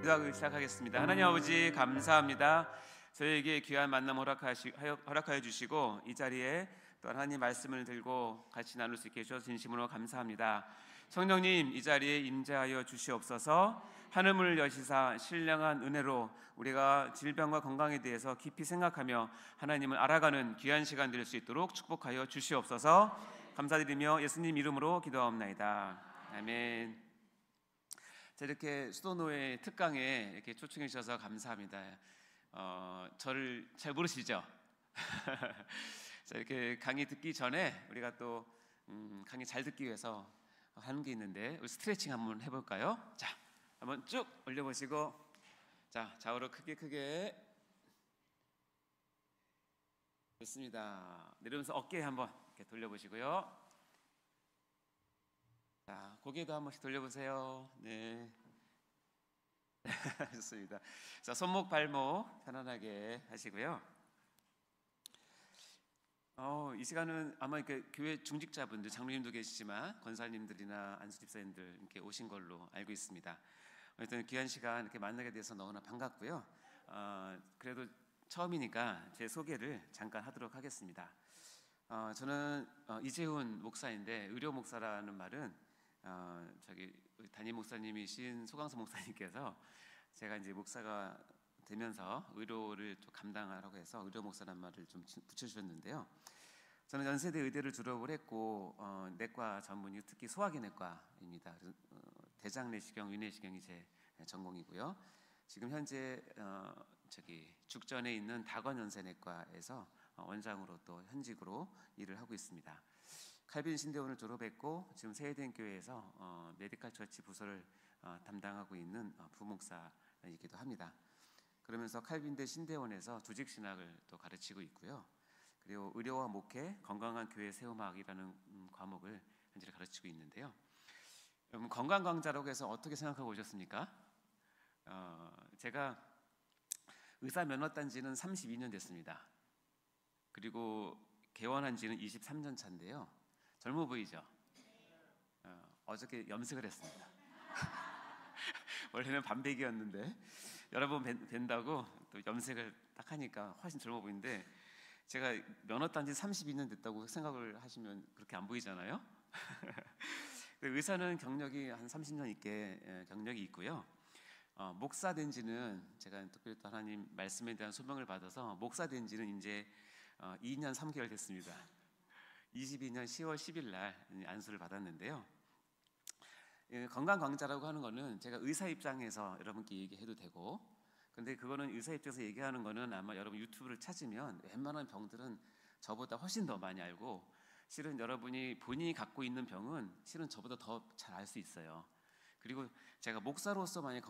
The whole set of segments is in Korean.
기도하고 시작하겠습니다. 하나님 아버지 감사합니다. 저희에게 귀한 만남 허락하여 주시고 이 자리에 또 하나님 말씀을 들고 같이 나눌 수 있게 해주셔서 진심으로 감사합니다. 성령님 이 자리에 임재하여 주시옵소서. 하늘문을 여시사 신령한 은혜로 우리가 질병과 건강에 대해서 깊이 생각하며 하나님을 알아가는 귀한 시간 될 수 있도록 축복하여 주시옵소서. 감사드리며 예수님 이름으로 기도하옵나이다. 아멘. 이렇게 수도노회 특강에 이렇게 초청해 주셔서 감사합니다. 저를 잘 모르시죠? 자, 이렇게 강의 듣기 전에 우리가 또 강의 잘 듣기 위해서 하는 게 있는데 우리 스트레칭 한번 해볼까요? 자, 한번 쭉 올려보시고, 자, 좌우로 크게 좋습니다. 내려오면서 어깨 한번 이렇게 돌려보시고요. 자, 고개도 한 번씩 돌려보세요. 네. 좋습니다. 자, 손목 발목 편안하게 하시고요. 이 시간은 아마 이렇게 교회 중직자분들, 장로님도 계시지만 권사님들이나 안수집사님들 이렇게 오신 걸로 알고 있습니다. 어쨌든 귀한 시간 이렇게 만나게 돼서 너무나 반갑고요. 그래도 처음이니까 제 소개를 잠깐 하도록 하겠습니다. 저는 이재훈 목사인데, 의료 목사라는 말은 저기 담임 목사님이신 소강서 목사님께서 제가 이제 목사가 되면서 의료를 좀 감당하라고 해서 의료 목사라는 말을 좀 붙여주셨는데요. 저는 연세대 의대를 졸업을 했고 내과 전문이 특히 소화기 내과입니다. 대장 내시경, 위내시경이 제 전공이고요. 지금 현재 저기 죽전에 있는 다건연세내과에서 원장으로 또 현직으로 일을 하고 있습니다. 칼빈 신대원을 졸업했고 지금 세해den교회에서 메디컬 처치 부서를 담당하고 있는 부목사이기도 합니다. 그러면서 칼빈대 신대원에서 조직신학을 또 가르치고 있고요. 그리고 의료와 목회, 건강한 교회 세움학이라는 과목을 현재 가르치고 있는데요. 여러분, 건강 강좌라고 해서 어떻게 생각하고 오셨습니까? 제가 의사 면허 딴 지는 32년 됐습니다. 그리고 개원한 지는 23년 차인데요. 젊어 보이죠? 어저께 염색을 했습니다. 원래는 반백이었는데 여러 번 뵌다고 또 염색을 딱 하니까 훨씬 젊어 보이는데, 제가 면허 딴 지 32년 됐다고 생각을 하시면 그렇게 안 보이잖아요. 의사는 경력이 한 30년 있게 경력이 있고요. 목사 된 지는 제가 특별히 또 하나님 말씀에 대한 소명을 받아서 목사 된 지는 이제 2년 3개월 됐습니다. 22년 10월 10일 날 안수를 받았는데요. 건강 강좌라고 하는 거는 제가 의사 입장에서 여러분께 얘기해도 되고, 근데 그거는 의사 입장에서 얘기하는 거는 아마 여러분 유튜브를 찾으면 웬만한 병들은 저보다 훨씬 더 많이 알고, 실은 여러분이 본인이 갖고 있는 병은 실은 저보다 더 잘 알 수 있어요. 그리고 제가 목사로서 만약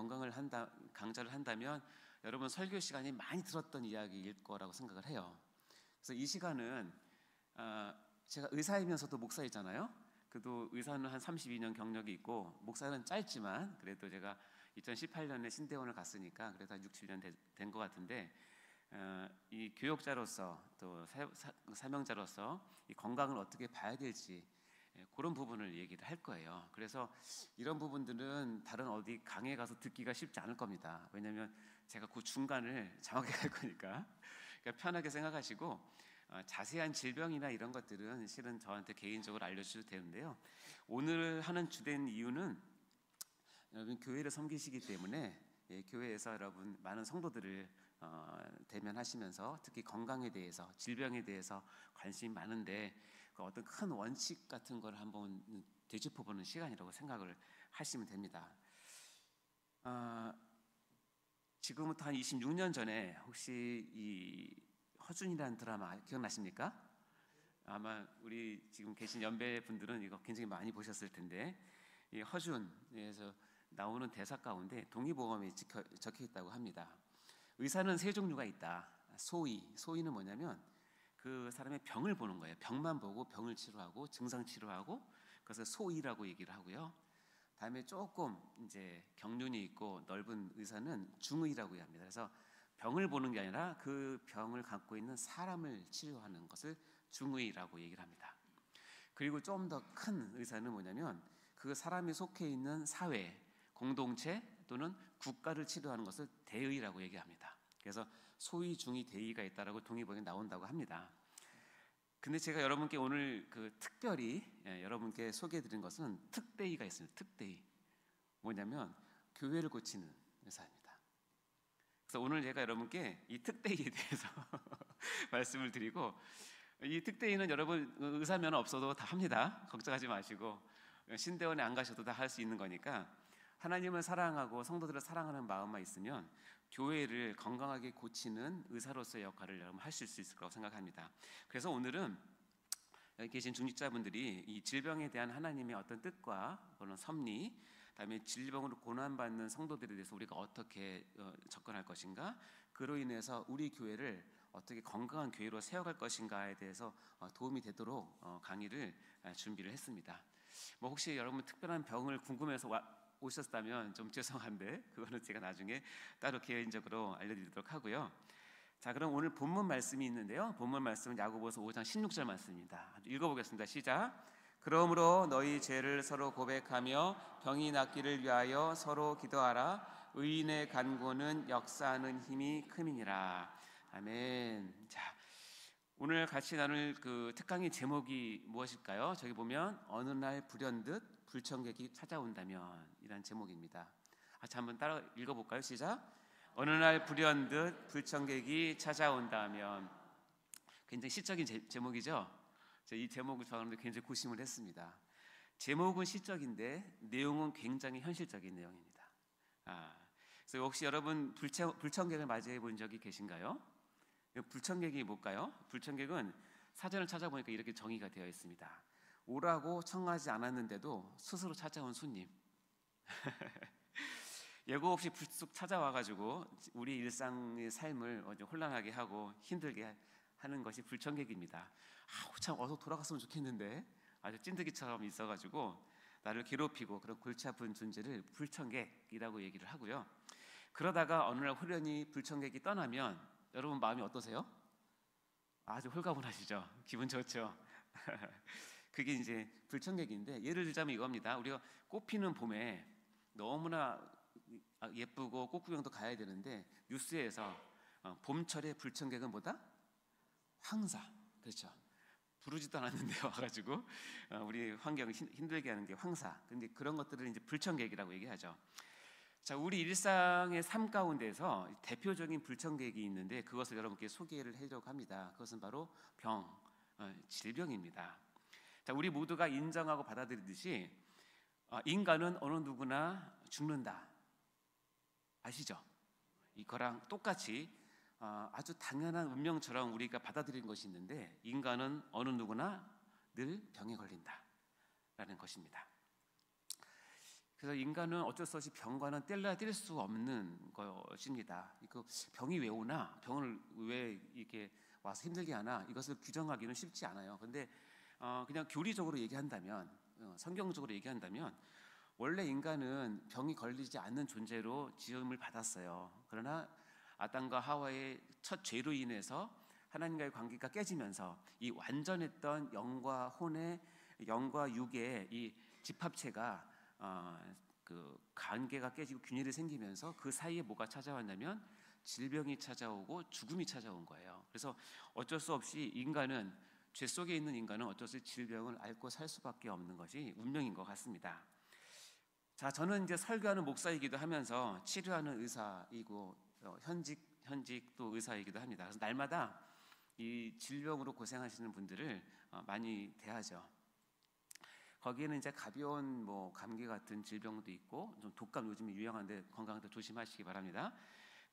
강좌를 한다면 여러분 설교 시간이 많이 들었던 이야기일 거라고 생각을 해요. 그래서 이 시간은 제가 의사이면서도 목사이잖아요. 그래도 의사는 한 32년 경력이 있고 목사는 짧지만 그래도 제가 2018년에 신대원을 갔으니까 그래도 한 6, 7년 된 것 같은데, 이 교역자로서 또 사명자로서 이 건강을 어떻게 봐야 될지 그런 부분을 얘기를 할 거예요. 그래서 이런 부분들은 다른 어디 강의에 가서 듣기가 쉽지 않을 겁니다. 왜냐하면 제가 그 중간을 정확히 갈 거니까. 그러니까 편하게 생각하시고, 자세한 질병이나 이런 것들은 실은 저한테 개인적으로 알려주셔도 되는데요. 오늘 하는 주된 이유는 여러분 교회를 섬기시기 때문에 교회에서 여러분 많은 성도들을 대면하시면서 특히 건강에 대해서, 질병에 대해서 관심이 많은데 그 어떤 큰 원칙 같은 걸 한번 되짚어보는 시간이라고 생각을 하시면 됩니다. 지금부터 한 26년 전에 혹시 이 허준이라는 드라마 기억나십니까? 아마 우리 지금 계신 연배 분들은 이거 굉장히 많이 보셨을 텐데, 이 허준에서 나오는 대사 가운데 동의보감에 적혀 있다고 합니다. 의사는 세 종류가 있다. 소의는 뭐냐면 그 사람의 병을 보는 거예요. 병만 보고 병을 치료하고 증상 치료하고, 그래서 소의라고 얘기를 하고요. 다음에 조금 이제 경륜이 있고 넓은 의사는 중의라고 합니다. 그래서 병을 보는 게 아니라 그 병을 갖고 있는 사람을 치료하는 것을 중의라고 얘기를 합니다. 그리고 좀 더 큰 의사는 뭐냐면 그 사람이 속해 있는 사회, 공동체 또는 국가를 치료하는 것을 대의라고 얘기합니다. 그래서 소위 중의 대의가 있다라고 동의보에 나온다고 합니다. 근데 제가 여러분께 오늘 특별히 여러분께 소개해드린 것은 특대의가 있습니다. 특대의. 뭐냐면 교회를 고치는 의사입니다. 그래서 오늘 제가 여러분께 이 특대의에 대해서 말씀을 드리고, 이 특대의는 여러분 의사면 없어도 다 합니다. 걱정하지 마시고 신대원에 안 가셔도 다 할 수 있는 거니까 하나님을 사랑하고 성도들을 사랑하는 마음만 있으면 교회를 건강하게 고치는 의사로서의 역할을 여러분 하실 수 있을 거라고 생각합니다. 그래서 오늘은 여기 계신 중직자분들이 이 질병에 대한 하나님의 어떤 뜻과 그런 섭리, 그다음에 질병으로 고난받는 성도들에 대해서 우리가 어떻게 접근할 것인가, 그로 인해서 우리 교회를 어떻게 건강한 교회로 세워갈 것인가에 대해서 도움이 되도록 강의를 준비를 했습니다. 뭐 혹시 여러분 특별한 병을 궁금해서 오셨다면 좀 죄송한데 그거는 제가 나중에 따로 개인적으로 알려드리도록 하고요. 자, 그럼 오늘 본문 말씀이 있는데요. 본문 말씀은 야고보서 5장 16절 말씀입니다. 읽어보겠습니다. 시작. 그러므로 너희 죄를 서로 고백하며 병이 낫기를 위하여 서로 기도하라. 의인의 간구는 역사하는 힘이 큼이니라. 아멘. 자, 오늘 같이 나눌 특강의 제목이 무엇일까요? 저기 보면 어느 날 불현듯 불청객이 찾아온다면 이란 제목입니다. 자, 한번 따라 읽어볼까요? 시작. 어느 날 불현듯 불청객이 찾아온다면. 굉장히 시적인 제목이죠. 이 제목을 저하는데 굉장히 고심을 했습니다. 제목은 시적인데 내용은 굉장히 현실적인 내용입니다. 그래서 혹시 여러분 불청객을 맞이해 본 적이 계신가요? 불청객이 뭘까요? 불청객은 사전을 찾아보니까 이렇게 정의가 되어 있습니다. 오라고 청하지 않았는데도 스스로 찾아온 손님. 예고 없이 불쑥 찾아와가지고 우리 일상의 삶을 혼란하게 하고 힘들게 하는 것이 불청객입니다. 참 어서 돌아갔으면 좋겠는데 아주 찐득이처럼 있어가지고 나를 괴롭히고 그런 골치 아픈 존재를 불청객이라고 얘기를 하고요. 그러다가 어느 날 홀연히 불청객이 떠나면 여러분 마음이 어떠세요? 아주 홀가분하시죠? 기분 좋죠? 그게 이제 불청객인데, 예를 들자면 이겁니다. 우리가 꽃피는 봄에 너무나 예쁘고 꽃구경도 가야 되는데 뉴스에서 봄철의 불청객은 뭐다? 황사. 그렇죠. 부르지도 않았는데 와가지고 우리 환경을 힘들게 하는 게 황사. 근데 그런 것들을 이제 불청객이라고 얘기하죠. 자, 우리 일상의 삶 가운데서 대표적인 불청객이 있는데 그것을 여러분께 소개를 하려고 합니다. 그것은 바로 질병입니다. 자, 우리 모두가 인정하고 받아들이듯이 인간은 어느 누구나 죽는다. 아시죠? 이거랑 똑같이 아주 당연한 운명처럼 우리가 받아들이는 것이 있는데, 인간은 어느 누구나 늘 병에 걸린다라는 것입니다. 그래서 인간은 어쩔 수 없이 병과는 뗄래야 뗄 수 없는 것입니다. 병이 왜 오나, 병을 왜 이렇게 와서 힘들게 하나, 이것을 규정하기는 쉽지 않아요. 근데 그냥 교리적으로 얘기한다면, 성경적으로 얘기한다면 원래 인간은 병이 걸리지 않는 존재로 지음을 받았어요. 그러나 아담과 하와의 첫 죄로 인해서 하나님과의 관계가 깨지면서 이 완전했던 영과 혼의, 영과 육의 이 집합체가 관계가 깨지고 균열이 생기면서 그 사이에 뭐가 찾아왔냐면 질병이 찾아오고 죽음이 찾아온 거예요. 그래서 어쩔 수 없이 죄 속에 있는 인간은 어쩔 수 없이 질병을 앓고 살 수밖에 없는 것이 운명인 것 같습니다. 자, 저는 이제 설교하는 목사이기도 하면서 치료하는 의사이고 현직 또 의사이기도 합니다. 그래서 날마다 이 질병으로 고생하시는 분들을 많이 대하죠. 거기에는 이제 가벼운 감기 같은 질병도 있고, 좀 독감 요즘에 유행하는데 건강도 조심하시기 바랍니다.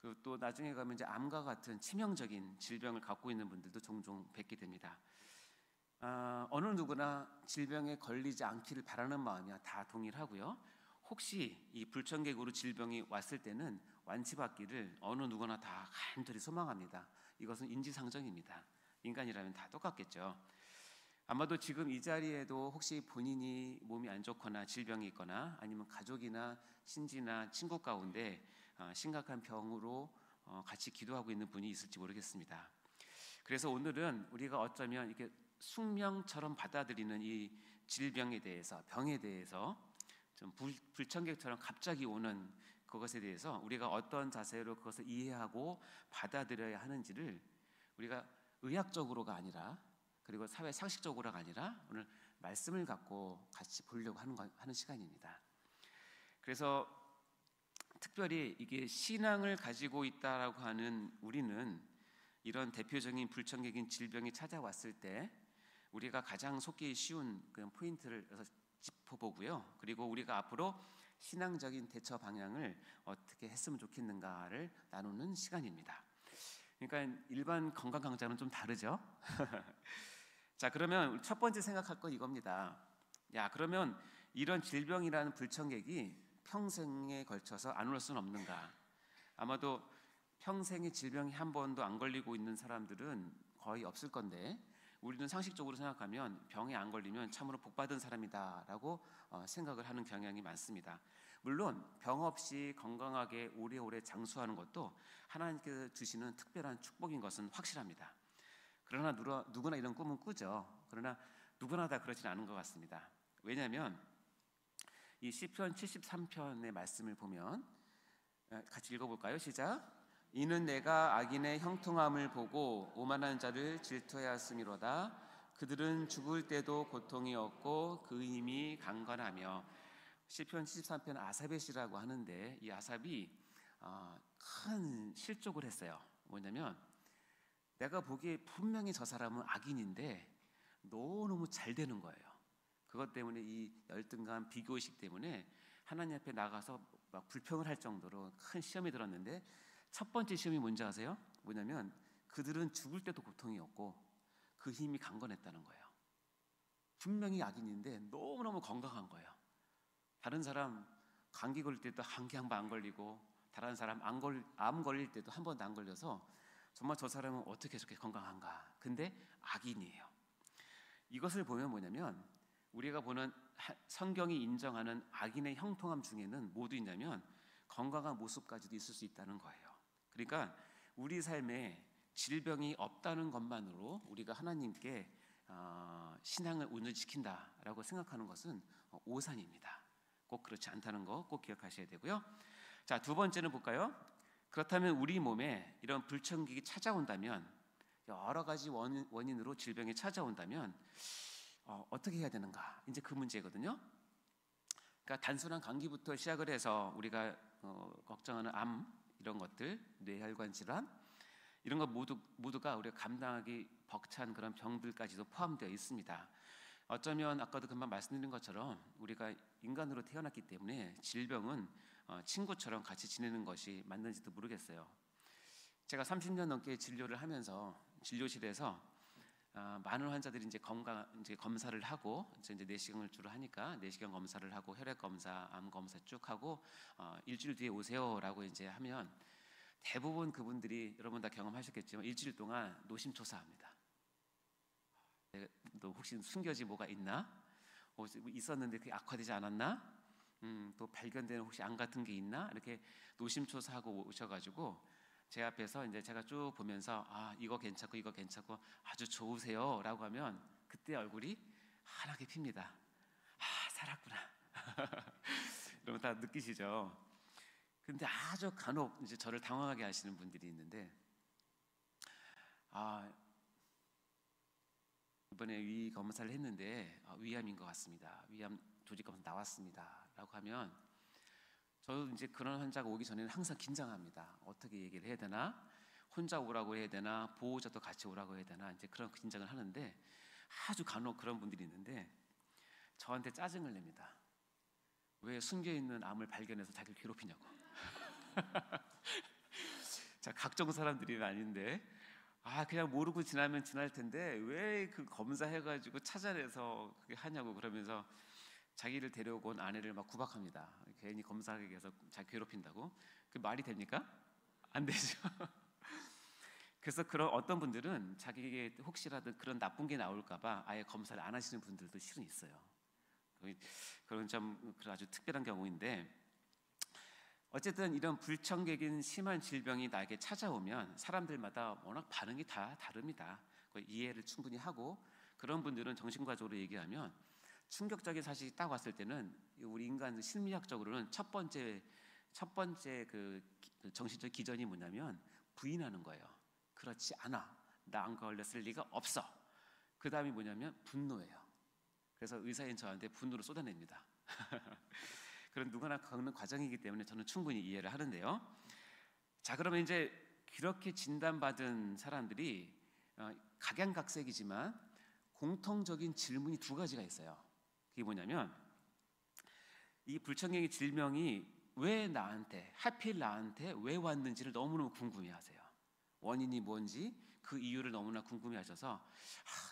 그리고 또 나중에 가면 이제 암과 같은 치명적인 질병을 갖고 있는 분들도 종종 뵙게 됩니다. 어느 누구나 질병에 걸리지 않기를 바라는 마음이야 다 동일하고요. 혹시 이 불청객으로 질병이 왔을 때는 완치받기를 어느 누구나 다 간절히 소망합니다. 이것은 인지상정입니다. 인간이라면 다 똑같겠죠. 아마도 지금 이 자리에도 혹시 본인이 몸이 안 좋거나 질병이 있거나 아니면 가족이나 친지나 친구 가운데 심각한 병으로 같이 기도하고 있는 분이 있을지 모르겠습니다. 그래서 오늘은 우리가 어쩌면 이렇게 숙명처럼 받아들이는 이 질병에 대해서, 병에 대해서 좀 불청객처럼 갑자기 오는 그것에 대해서 우리가 어떤 자세로 그것을 이해하고 받아들여야 하는지를 우리가 의학적으로가 아니라, 그리고 사회 상식적으로가 아니라 오늘 말씀을 갖고 같이 보려고 하는 시간입니다. 그래서 특별히 이게 신앙을 가지고 있다라고 하는 우리는 이런 대표적인 불청객인 질병이 찾아왔을 때 우리가 가장 속기 쉬운 그런 포인트를 짚어보고요. 그리고 우리가 앞으로 신앙적인 대처 방향을 어떻게 했으면 좋겠는가를 나누는 시간입니다. 그러니까 일반 건강 강좌는 좀 다르죠. 자, 그러면 첫 번째 생각할 건 이겁니다. 야, 그러면 이런 질병이라는 불청객이 평생에 걸쳐서 안 올 수는 없는가? 아마도 평생에 질병이 한 번도 안 걸리고 있는 사람들은 거의 없을 건데, 우리는 상식적으로 생각하면 병에 안 걸리면 참으로 복받은 사람이다라고 생각을 하는 경향이 많습니다. 물론 병 없이 건강하게 오래오래 장수하는 것도 하나님께서 주시는 특별한 축복인 것은 확실합니다. 그러나 누구나 이런 꿈은 꾸죠. 그러나 누구나 다 그렇지는 않은 것 같습니다. 왜냐하면 이 시편 73편의 말씀을 보면, 같이 읽어볼까요? 시작. 이는 내가 악인의 형통함을 보고 오만한 자를 질투하였음이로다. 그들은 죽을 때도 고통이 없고 그 힘이 강건하며. 시편 73편 아삽의 시라고 하는데, 이 아삽이 큰 실족을 했어요. 뭐냐면 내가 보기에 분명히 저 사람은 악인인데 너무너무 잘 되는 거예요. 그것 때문에 이 열등감, 비교의식 때문에 하나님 앞에 나가서 막 불평을 할 정도로 큰 시험이 들었는데, 첫 번째 시험이 뭔지 아세요? 뭐냐면 그들은 죽을 때도 고통이 없고 그 힘이 강건했다는 거예요. 분명히 악인인데 너무너무 건강한 거예요. 다른 사람 감기 걸릴 때도 감기 한 번 안 걸리고, 다른 사람 암 걸릴 때도 한 번도 안 걸려서 정말 저 사람은 어떻게 저렇게 건강한가? 근데 악인이에요. 이것을 보면 뭐냐면 우리가 보는 성경이 인정하는 악인의 형통함 중에는 뭐도 있냐면 건강한 모습까지도 있을 수 있다는 거예요. 그러니까 우리 삶에 질병이 없다는 것만으로 우리가 하나님께 신앙을 온전시킨다라고 생각하는 것은 오산입니다. 꼭 그렇지 않다는 거 꼭 기억하셔야 되고요. 자, 두 번째는 볼까요? 그렇다면 우리 몸에 이런 불청객이 찾아온다면, 여러 가지 원인으로 질병이 찾아온다면 어떻게 해야 되는가? 이제 그 문제거든요. 그러니까 단순한 감기부터 시작을 해서 우리가 걱정하는 암 이런 것들, 뇌혈관 질환 이런 것 모두가 우리가 감당하기 벅찬 그런 병들까지도 포함되어 있습니다. 어쩌면 아까도 금방 말씀드린 것처럼 우리가 인간으로 태어났기 때문에 질병은 친구처럼 같이 지내는 것이 맞는지도 모르겠어요. 제가 30년 넘게 진료를 하면서 진료실에서 많은 환자들이 이제 검사를 하고, 이제 내시경을 주로 하니까 내시경 검사를 하고 혈액 검사, 암 검사 쭉 하고 일주일 뒤에 오세요라고 이제 하면 대부분 그분들이 여러분 다 경험하셨겠지만 일주일 동안 노심초사합니다. 너 혹시 숨겨진 뭐가 있나? 있었는데 그게 악화되지 않았나? 또 발견되는 혹시 암 같은 게 있나? 이렇게 노심초사하고 오셔가지고 제 앞에서 이제 제가 쭉 보면서 이거 괜찮고 이거 괜찮고 아주 좋으세요라고 하면 그때 얼굴이 환하게 핍니다. 살았구나. 여러분 다 느끼시죠? 근데 아주 간혹 이제 저를 당황하게 하시는 분들이 있는데, 이번에 위 검사를 했는데 위암인 것 같습니다. 위암 조직 검사 나왔습니다라고 하면 저도 이제 그런 환자가 오기 전에는 항상 긴장합니다. 어떻게 얘기를 해야 되나? 혼자 오라고 해야 되나? 보호자도 같이 오라고 해야 되나? 이제 그런 긴장을 하는데, 아주 간혹 그런 분들이 있는데 저한테 짜증을 냅니다. 왜 숨겨있는 암을 발견해서 자기를 괴롭히냐고. 자, 각종 사람들이 아닌데 그냥 모르고 지나면 지날 텐데 왜 그 검사해가지고 찾아내서 그게 하냐고, 그러면서 자기를 데려오고 온 아내를 막 구박합니다. 괜히 검사하기 위해서 자기 괴롭힌다고. 그 말이 됩니까? 안 되죠. 그래서 그런 어떤 분들은 자기에게 혹시라도 그런 나쁜 게 나올까봐 아예 검사를 안 하시는 분들도 실은 있어요. 그런 좀 아주 특별한 경우인데, 어쨌든 이런 불청객인 심한 질병이 나에게 찾아오면 사람들마다 워낙 반응이 다 다릅니다. 이해를 충분히 하고, 그런 분들은 정신과적으로 얘기하면 충격적인 사실이 딱 왔을 때는 우리 인간 심리학적으로는 첫 번째 그 정신적 기전이 뭐냐면 부인하는 거예요. 그렇지 않아. 나 안 걸렸을 리가 없어. 그 다음이 뭐냐면 분노예요. 그래서 의사인 저한테 분노를 쏟아냅니다. 그런 누구나 겪는 과정이기 때문에 저는 충분히 이해를 하는데요. 자, 그러면 이제 그렇게 진단받은 사람들이 각양각색이지만 공통적인 질문이 두 가지가 있어요. 그게 뭐냐면 이 불청객의 질병이 왜 나한테, 하필 나한테 왜 왔는지를 너무너무 궁금해하세요. 원인이 뭔지 그 이유를 너무나 궁금해하셔서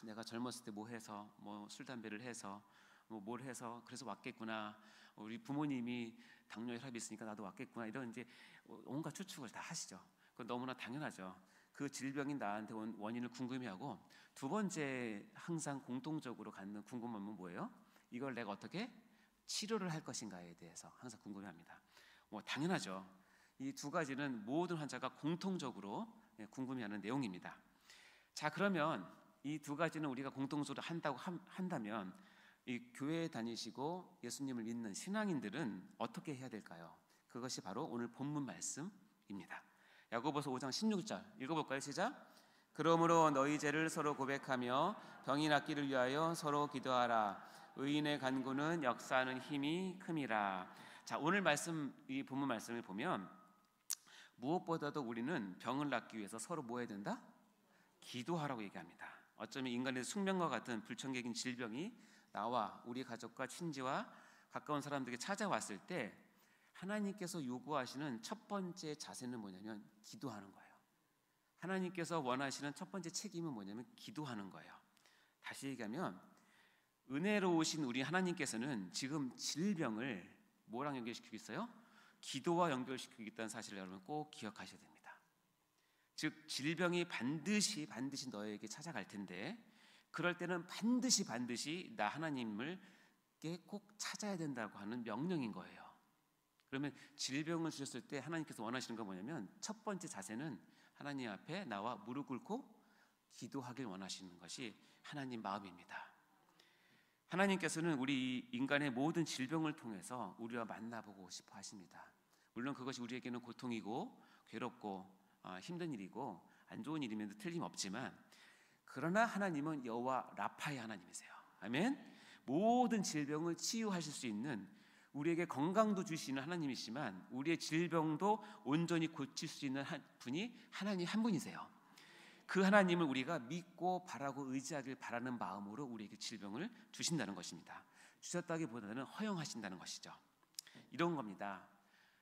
내가 젊었을 때 뭐 해서 뭐 술 담배를 해서 뭐 뭘 해서 그래서 왔겠구나, 우리 부모님이 당뇨 혈압이 있으니까 나도 왔겠구나, 이런 이제 온갖 추측을 다 하시죠. 그건 너무나 당연하죠. 그 질병이 나한테 온 원인을 궁금해하고, 두 번째 항상 공통적으로 갖는 궁금함은 뭐예요? 이걸 내가 어떻게 치료를 할 것인가에 대해서 항상 궁금해합니다. 뭐 당연하죠. 이 두 가지는 모든 환자가 공통적으로 궁금해하는 내용입니다. 자, 그러면 이 두 가지는 우리가 공통적으로 한다면 이 교회에 다니시고 예수님을 믿는 신앙인들은 어떻게 해야 될까요? 그것이 바로 오늘 본문 말씀입니다. 야고보서 5장 16절 읽어볼까요? 시작. 그러므로 너희 죄를 서로 고백하며 병이 낫기를 위하여 서로 기도하라. 의인의 간구는 역사하는 힘이 큼이라. 자, 오늘 말씀, 이 본문 말씀을 보면 무엇보다도 우리는 병을 낫기 위해서 서로 뭐 해야 된다? 기도하라고 얘기합니다. 어쩌면 인간의 숙명과 같은 불청객인 질병이 나와 우리 가족과 친지와 가까운 사람들에게 찾아왔을 때 하나님께서 요구하시는 첫 번째 자세는 뭐냐면 기도하는 거예요. 하나님께서 원하시는 첫 번째 책임은 뭐냐면 기도하는 거예요. 다시 얘기하면 은혜로우신 우리 하나님께서는 지금 질병을 뭐랑 연결시키고 있어요? 기도와 연결시키고 있다는 사실을 여러분 꼭 기억하셔야 됩니다. 즉 질병이 반드시 너에게 찾아갈 텐데, 그럴 때는 반드시 나 하나님을 꼭 찾아야 된다고 하는 명령인 거예요. 그러면 질병을 주셨을 때 하나님께서 원하시는 건 뭐냐면 첫 번째 자세는 하나님 앞에 나와 무릎 꿇고 기도하길 원하시는 것이 하나님 마음입니다. 하나님께서는 우리 인간의 모든 질병을 통해서 우리와 만나보고 싶어 하십니다. 물론 그것이 우리에게는 고통이고 괴롭고 힘든 일이고 안 좋은 일임에도 틀림없지만, 그러나 하나님은 여호와 라파의 하나님이세요. 아멘. 모든 질병을 치유하실 수 있는, 우리에게 건강도 주시는 하나님이시지만 우리의 질병도 온전히 고칠 수 있는 분이 하나님 한 분이세요. 그 하나님을 우리가 믿고 바라고 의지하길 바라는 마음으로 우리에게 질병을 주신다는 것입니다. 주셨다기보다는 허용하신다는 것이죠. 이런 겁니다.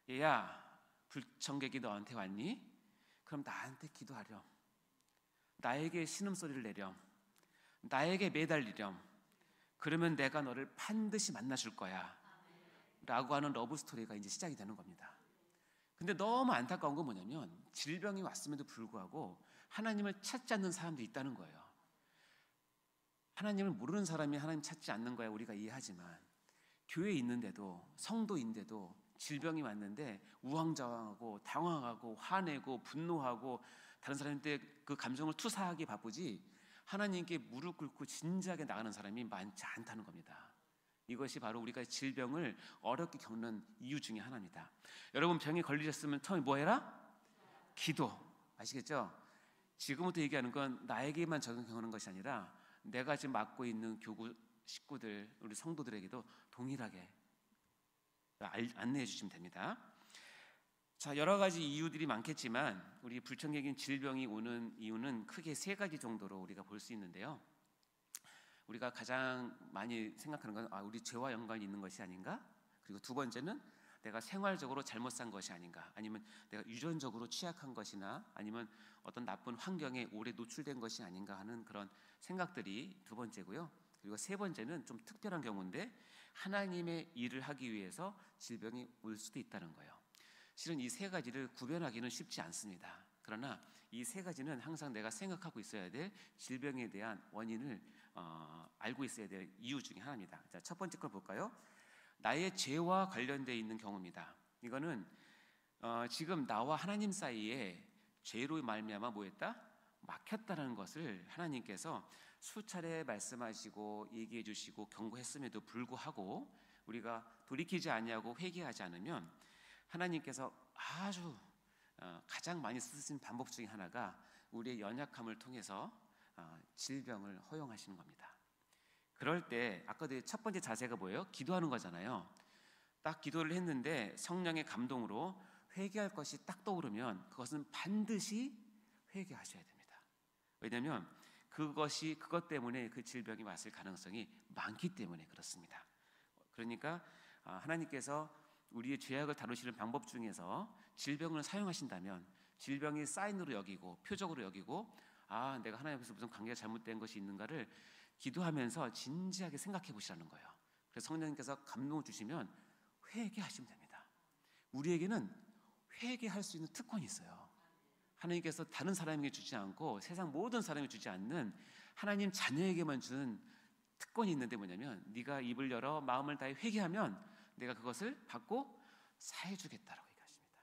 얘야, 불청객이 너한테 왔니? 그럼 나한테 기도하렴. 나에게 신음소리를 내렴. 나에게 매달리렴. 그러면 내가 너를 반드시 만나줄 거야 라고 하는 러브스토리가 이제 시작이 되는 겁니다. 근데 너무 안타까운 건 뭐냐면 질병이 왔음에도 불구하고 하나님을 찾지 않는 사람도 있다는 거예요. 하나님을 모르는 사람이 하나님 찾지 않는 거야 우리가 이해하지만, 교회에 있는데도, 성도인데도 질병이 왔는데 우왕좌왕하고 당황하고 화내고 분노하고 다른 사람한테 그 감정을 투사하기 바쁘지 하나님께 무릎 꿇고 진지하게 나가는 사람이 많지 않다는 겁니다. 이것이 바로 우리가 질병을 어렵게 겪는 이유 중에 하나입니다. 여러분, 병에 걸리셨으면 처음에 뭐 해라? 기도. 아시겠죠? 지금부터 얘기하는 건 나에게만 적용하는 것이 아니라 내가 지금 맡고 있는 교구 식구들, 우리 성도들에게도 동일하게 안내해 주시면 됩니다. 자, 여러 가지 이유들이 많겠지만 우리 불청객인 질병이 오는 이유는 크게 세 가지 정도로 우리가 볼 수 있는데요. 우리가 가장 많이 생각하는 건 우리 죄와 연관이 있는 것이 아닌가? 그리고 두 번째는 내가 생활적으로 잘못 산 것이 아닌가? 아니면 내가 유전적으로 취약한 것이나 아니면 어떤 나쁜 환경에 오래 노출된 것이 아닌가 하는 그런 생각들이 두 번째고요. 그리고 세 번째는 좀 특별한 경우인데 하나님의 일을 하기 위해서 질병이 올 수도 있다는 거예요. 실은 이 세 가지를 구별하기는 쉽지 않습니다. 그러나 이 세 가지는 항상 내가 생각하고 있어야 될 질병에 대한 원인을 알고 있어야 될 이유 중에 하나입니다. 자, 첫 번째 걸 볼까요? 나의 죄와 관련되어 있는 경우입니다. 이거는 지금 나와 하나님 사이에 죄로 말미암아 뭐했다? 막혔다는 것을 하나님께서 수차례 말씀하시고 얘기해 주시고 경고했음에도 불구하고 우리가 돌이키지 아니하고 회개하지 않으면 하나님께서 아주 가장 많이 쓰신 방법 중에 하나가 우리의 연약함을 통해서 질병을 허용하시는 겁니다. 그럴 때 아까도 첫 번째 자세가 뭐예요? 기도하는 거잖아요. 딱 기도를 했는데 성령의 감동으로 회개할 것이 딱 떠오르면 그것은 반드시 회개하셔야 됩니다. 왜냐하면 그것 때문에 그 질병이 왔을 가능성이 많기 때문에 그렇습니다. 그러니까 하나님께서 우리의 죄악을 다루시는 방법 중에서 질병을 사용하신다면 질병이 사인으로 여기고 표적으로 여기고 내가 하나님 앞에서 무슨 관계가 잘못된 것이 있는가를 기도하면서 진지하게 생각해 보시라는 거예요. 그래서 성령님께서 감동을 주시면 회개하시면 됩니다. 우리에게는 회개할 수 있는 특권이 있어요. 하나님께서 다른 사람에게 주지 않고 세상 모든 사람에게 주지 않는 하나님 자녀에게만 주는 특권이 있는데 뭐냐면 네가 입을 열어 마음을 다해 회개하면 내가 그것을 받고 사해주겠다라고 얘기하십니다.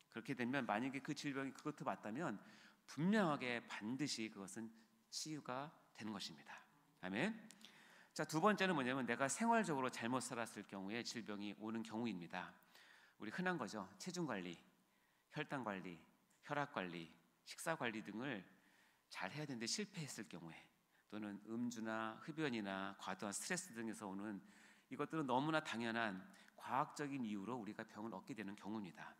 그렇게 되면 만약에 그 질병이 그것도 맞다면 분명하게 반드시 그것은 치유가 되는 것입니다. 아멘. 자, 두 번째는 뭐냐면 내가 생활적으로 잘못 살았을 경우에 질병이 오는 경우입니다. 우리 흔한 거죠. 체중 관리, 혈당 관리, 혈압 관리, 식사 관리 등을 잘 해야 되는데 실패했을 경우에 또는 음주나 흡연이나 과도한 스트레스 등에서 오는 이것들은 너무나 당연한 과학적인 이유로 우리가 병을 얻게 되는 경우입니다.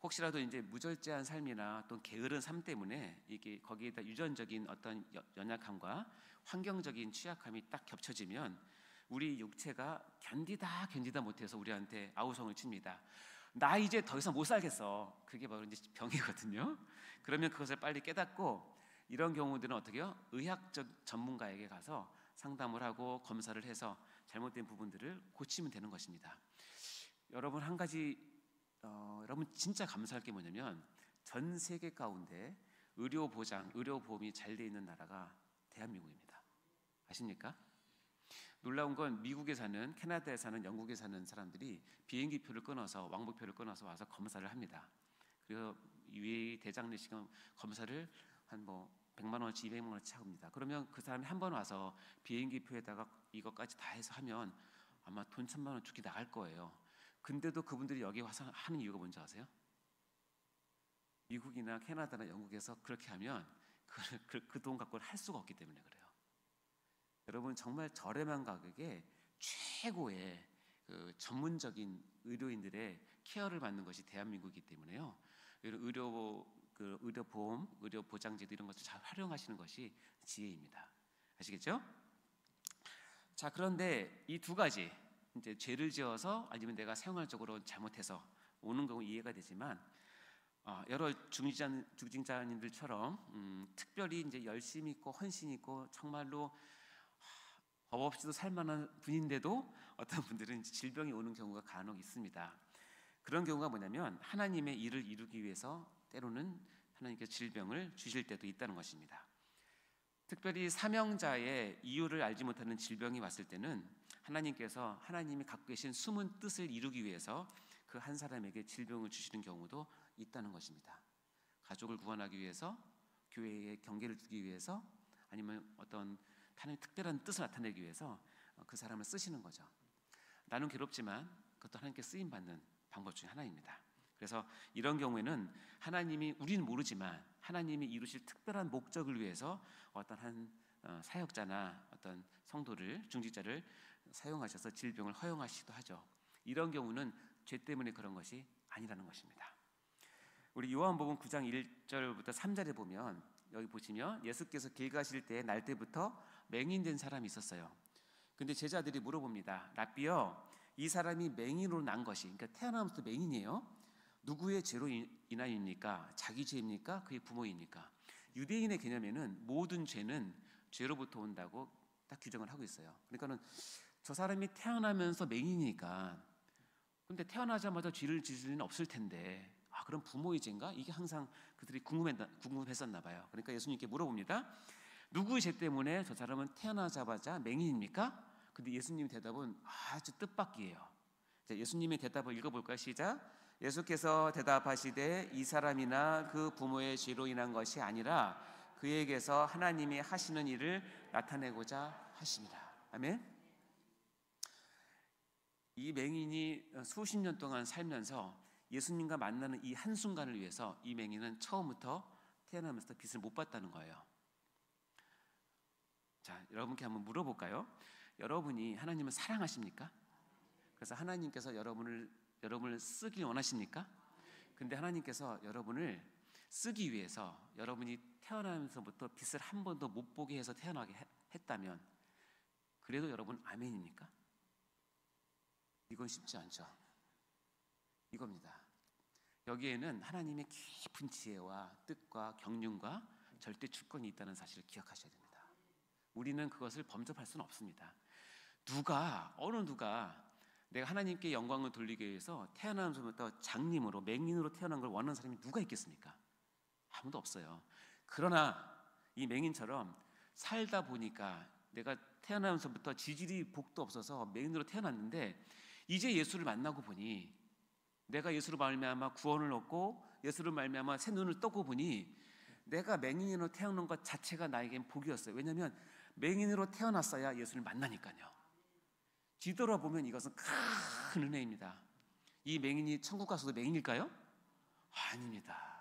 혹시라도 이제 무절제한 삶이나 또 게으른 삶 때문에 이게 거기에다 유전적인 어떤 연약함과 환경적인 취약함이 딱 겹쳐지면 우리 육체가 견디다 못해서 우리한테 아우성을 칩니다. 나 이제 더 이상 못 살겠어. 그게 바로 이제 병이거든요. 그러면 그것을 빨리 깨닫고 이런 경우들은 어떻게 해요? 의학적 전문가에게 가서 상담을 하고 검사를 해서 잘못된 부분들을 고치면 되는 것입니다. 여러분 한 가지 여러분 진짜 감사할 게 뭐냐면 전 세계 가운데 의료 보장, 의료 보험이 잘 돼 있는 나라가 대한민국입니다. 아십니까? 놀라운 건 미국에 사는, 캐나다에 사는, 영국에 사는 사람들이 비행기표를 끊어서 왕복표를 끊어서 와서 검사를 합니다. 그리고 위 대장 내시경 검사를 한 100만 원어치, 200만 원어치 합니다. 그러면 그 사람이 한 번 와서 비행기표에다가 이것까지 다 해서 하면 아마 돈 1,000만 원 주기 나갈 거예요. 근데도 그분들이 여기 와서 하는 이유가 뭔지 아세요? 미국이나 캐나다나 영국에서 그렇게 하면 그 돈 갖고는 할 수가 없기 때문에 그래요. 여러분 정말 저렴한 가격에 최고의 그 전문적인 의료인들의 케어를 받는 것이 대한민국이기 때문에요. 의료보험, 의료보장제도 이런 것을 잘 활용하시는 것이 지혜입니다. 아시겠죠? 자, 그런데 이 두 가지 이제 죄를 지어서 아니면 내가 생활적으로 잘못해서 오는 경우 이해가 되지만 여러 중직자님들처럼 특별히 이제 열심히 있고 헌신 있고 정말로 법 없이도 살만한 분인데도 어떤 분들은 질병이 오는 경우가 간혹 있습니다. 그런 경우가 뭐냐면 하나님의 일을 이루기 위해서 때로는 하나님께서 질병을 주실 때도 있다는 것입니다. 특별히 사명자의 이유를 알지 못하는 질병이 왔을 때는 하나님께서 하나님이 갖고 계신 숨은 뜻을 이루기 위해서 그 한 사람에게 질병을 주시는 경우도 있다는 것입니다. 가족을 구원하기 위해서, 교회의 경계를 두기 위해서, 아니면 어떤 하나님의 특별한 뜻을 나타내기 위해서 그 사람을 쓰시는 거죠. 나는 괴롭지만 그것도 하나님께 쓰임받는 방법 중에 하나입니다. 그래서 이런 경우에는 하나님이 우리는 모르지만 하나님이 이루실 특별한 목적을 위해서 어떤 한 사역자나 어떤 성도를, 중직자를 사용하셔서 질병을 허용하시기도 하죠. 이런 경우는 죄 때문에 그런 것이 아니라는 것입니다. 우리 요한복음 9장 1절부터 3절에 보면 여기 보시면 예수께서 길 가실 때 날 때부터 맹인된 사람이 있었어요. 근데 제자들이 물어봅니다. 랍비여, 이 사람이 맹인으로 난 것이, 그러니까 태어나면서 맹인이에요. 누구의 죄로 인하입니까? 자기 죄입니까? 그의 부모입니까? 유대인의 개념에는 모든 죄는 죄로부터 온다고 딱 규정을 하고 있어요. 그러니까는 저 사람이 태어나면서 맹인이니까, 근데 태어나자마자 죄를 지을 리는 없을 텐데, 그럼 부모의 죄인가? 이게 항상 그들이 궁금했었나 봐요. 그러니까 예수님께 물어봅니다. 누구의 죄 때문에 저 사람은 태어나자마자 맹인입니까? 근데 예수님의 대답은 아주 뜻밖이에요. 자, 예수님의 대답을 읽어볼까요? 시작. 예수께서 대답하시되 이 사람이나 그 부모의 죄로 인한 것이 아니라 그에게서 하나님이 하시는 일을 나타내고자 하십니다. 아멘. 이 맹인이 수십 년 동안 살면서 예수님과 만나는 이 한순간을 위해서 이 맹인은 처음부터 태어나면서 빛을 못 봤다는 거예요. 자, 여러분께 한번 물어볼까요? 여러분이 하나님을 사랑하십니까? 그래서 하나님께서 여러분을 쓰기 원하십니까? 근데 하나님께서 여러분을 쓰기 위해서 여러분이 태어나면서부터 빛을 한 번도 못 보게 해서 태어나게 했다면 그래도 여러분 아멘입니까? 이건 쉽지 않죠. 이겁니다. 여기에는 하나님의 깊은 지혜와 뜻과 경륜과 절대 주권이 있다는 사실을 기억하셔야 됩니다. 우리는 그것을 범접할 수는 없습니다. 어느 누가 내가 하나님께 영광을 돌리기 위해서 태어나면서부터 장님으로 맹인으로 태어난 걸 원하는 사람이 누가 있겠습니까? 아무도 없어요. 그러나 이 맹인처럼 살다 보니까 내가 태어나면서부터 지질이 복도 없어서 맹인으로 태어났는데 이제 예수를 만나고 보니 내가 예수로 말미암아 구원을 얻고 예수로 말미암아 새 눈을 떠고 보니 내가 맹인으로 태어난 것 자체가 나에겐 복이었어요. 왜냐하면 맹인으로 태어났어야 예수를 만나니까요. 뒤돌아보면 이것은 큰 은혜입니다. 이 맹인이 천국 가서도 맹인일까요? 아닙니다.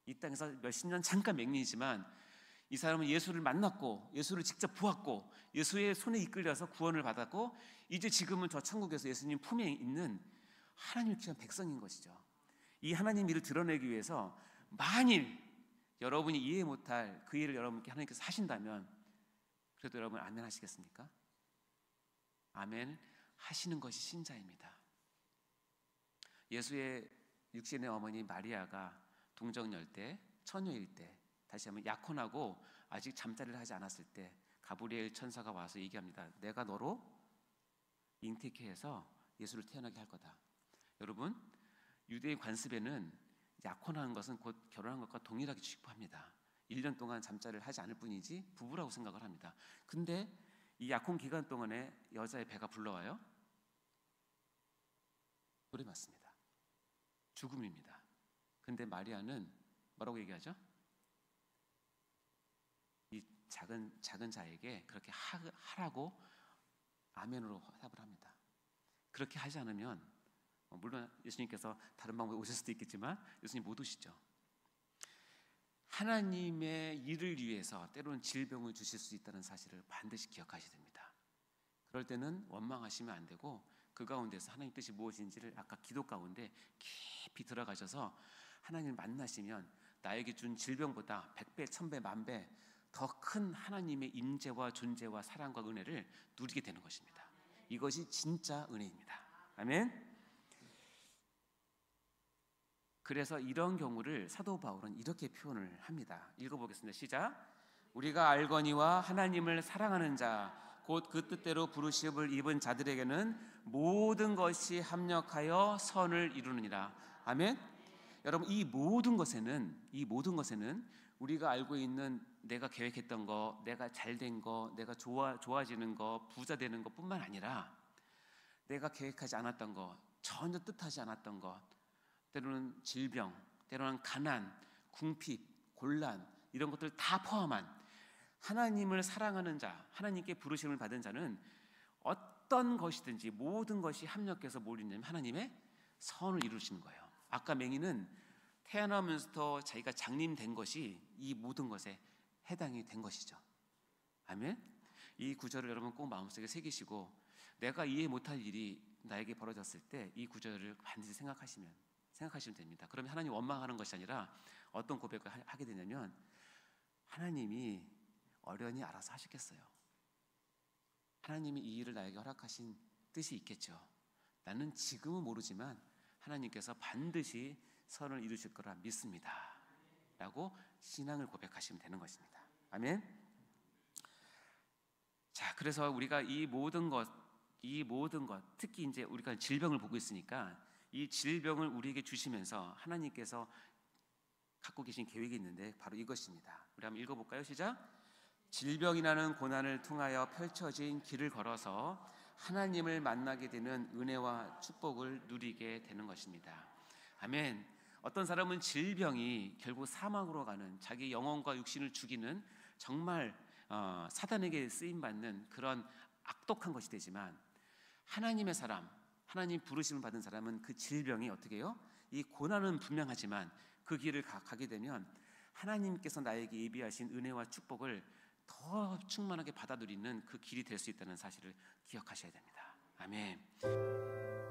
이 땅에서 몇십 년 잠깐 맹인이지만 이 사람은 예수를 만났고 예수를 직접 보았고 예수의 손에 이끌려서 구원을 받았고 이제 지금은 저 천국에서 예수님 품에 있는 하나님을 귀한 백성인 것이죠. 이 하나님 일을 드러내기 위해서 만일 여러분이 이해 못할 그 일을 여러분께 하나님께서 하신다면 그래도 여러분 아멘 하시겠습니까? 아멘 하시는 것이 신자입니다. 예수의 육신의 어머니 마리아가 동정녀일 때, 처녀일 때, 다시 한번 약혼하고 아직 잠자리를 하지 않았을 때 가브리엘 천사가 와서 얘기합니다. 내가 너로 잉태케 해서 예수를 태어나게 할 거다. 여러분, 유대인 관습에는 약혼하는 것은 곧 결혼한 것과 동일하게 취급합니다. 1년 동안 잠자리를 하지 않을 뿐이지 부부라고 생각을 합니다. 근데 이 약혼 기간 동안에 여자의 배가 불러와요? 그래 맞습니다. 죽음입니다. 근데 마리아는 뭐라고 얘기하죠? 이 작은 자에게 그렇게 하라고 아멘으로 화답을 합니다. 그렇게 하지 않으면 물론 예수님께서 다른 방법에 오실 수도 있겠지만 예수님 못 오시죠. 하나님의 일을 위해서 때로는 질병을 주실 수 있다는 사실을 반드시 기억하셔야 됩니다. 그럴 때는 원망하시면 안 되고 그 가운데서 하나님 뜻이 무엇인지를 아까 기도 가운데 깊이 들어가셔서 하나님을 만나시면 나에게 준 질병보다 100배, 1000배, 10,000배 더 큰 하나님의 임재와 존재와 사랑과 은혜를 누리게 되는 것입니다. 이것이 진짜 은혜입니다. 아멘. 그래서 이런 경우를 사도 바울은 이렇게 표현을 합니다. 읽어보겠습니다. 시작. 우리가 알거니와 하나님을 사랑하는 자 곧 그 뜻대로 부르심을 입은 자들에게는 모든 것이 합력하여 선을 이루느니라. 아멘. 여러분 이 모든 것에는 우리가 알고 있는 내가 계획했던 거, 내가 잘된 거, 내가 좋아지는 거, 부자 되는 것뿐만 아니라 내가 계획하지 않았던 거, 전혀 뜻하지 않았던 것, 때로는 질병, 때로는 가난, 궁핍, 곤란 이런 것들 다 포함한 하나님을 사랑하는 자, 하나님께 부르심을 받은 자는 어떤 것이든지 모든 것이 합력해서 뭘 이루냐면 하나님의 선을 이루시는 거예요. 아까 맹인은 태어나면서부터 자기가 장님된 것이 이 모든 것에 해당이 된 것이죠. 아멘. 이 구절을 여러분 꼭 마음속에 새기시고 내가 이해 못할 일이 나에게 벌어졌을 때 이 구절을 반드시 생각하시면 됩니다. 그러면 하나님 원망하는 것이 아니라 어떤 고백을 하게 되냐면 하나님이 어련히 알아서 하시겠어요. 하나님이 이 일을 나에게 허락하신 뜻이 있겠죠. 나는 지금은 모르지만 하나님께서 반드시 선을 이루실 거라 믿습니다. 라고 신앙을 고백하시면 되는 것입니다. 아멘. 자, 그래서 우리가 이 모든 것 특히 이제 우리가 질병을 보고 있으니까 이 질병을 우리에게 주시면서 하나님께서 갖고 계신 계획이 있는데 바로 이것입니다. 우리 한번 읽어볼까요? 시작. 질병이라는 고난을 통하여 펼쳐진 길을 걸어서 하나님을 만나게 되는 은혜와 축복을 누리게 되는 것입니다. 아멘. 어떤 사람은 질병이 결국 사망으로 가는, 자기 영혼과 육신을 죽이는 정말 사단에게 쓰임받는 그런 악독한 것이 되지만, 하나님의 사람, 하나님 부르심을 받은 사람은 그 질병이 어떻게 해요? 이 고난은 분명하지만 그 길을 가게 되면 하나님께서 나에게 예비하신 은혜와 축복을 더 충만하게 받아 누리는 그 길이 될 수 있다는 사실을 기억하셔야 됩니다. 아멘.